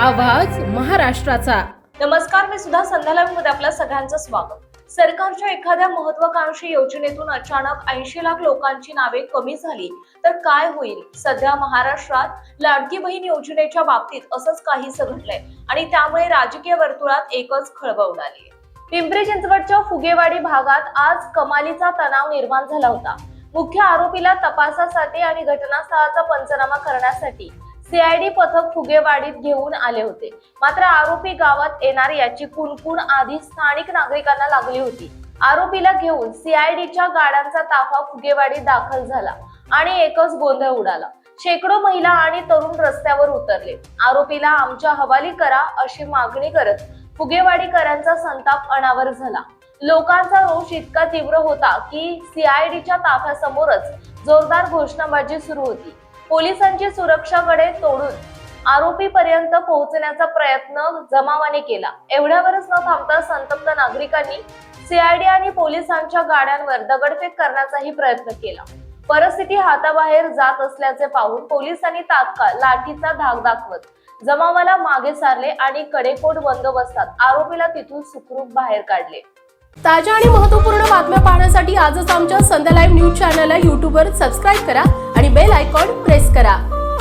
आवाज महाराष्ट्राचा। नमस्कार, मी सुद्धा संध्या लाईव्ह मध्ये आपल्या सगळ्यांचं स्वागत। सरकारच्या एखाद्या महत्त्वाकांक्षी योजनेतून अचानक 80 लाख लोकांची नावे कमी झाली तर काय होईल? सध्या महाराष्ट्रात लाडकी बहीण योजनेच्या बाबतीत असंच काहीसं घडलंय आणि त्यामुळे राजकीय वर्तुळात एकच खळबळ उडाली। पिंपरी चिंचवडच्या फुगेवाडी भागात आज कमालीचा तणाव निर्माण झाला होता। मुख्य आरोपीला तपासासाठी आणि घटनास्थळाचा पंचनामा करण्यासाठी सीआयडी पथक फुगेवाडीत घेऊन आले होते। मात्र आरोपी गावात येणार याची कुणकुण आधी स्थानिक नागरिकांना लागली होती। आरोपीला घेऊन सीआयडीच्या गाड्यांचा ताफा फुगेवाडीत दाखल झाला आणि एकच गोंधळ उडाला। शेकडो महिला आणि तरुण रस्त्यावर उतरले। आरोपीला आमच्या हवाली करा अशी मागणी करत फुगेवाडीकरांचा संताप अनावर झाला। लोकांचा रोष इतका तीव्र होता की सीआयडीच्या ताफ्यासमोरच जोरदार घोषणाबाजी सुरू होती। पोलिसांची सुरक्षाकडे तोडून आरोपीपर्यंत पोहोचण्याचा प्रयत्न जमावाने केला। एवढ्यावरच न थांबता संतप्त नागरिकांनी सीआयडी आणि पोलिसांच्या गाड्यांवर दगडफेक करण्याचाही प्रयत्न केला। परिस्थिती हाताबाहेर जात असल्याचे पाहून पोलिसांनी तात्काळ लाठीचा धाक दाखवत जमावाला मागे सारले आणि कडेकोट बंदोबस्तात आरोपीला तिथून सुखरूप बाहेर काढले। ताज्या आणि महत्त्वपूर्ण बातम्या पाहण्यासाठी आजच आमच्या संध्या लाईव्ह न्यूज चॅनलला YouTube वर सबस्क्राईब करा आणि बेल आयकॉन प्रेस करा।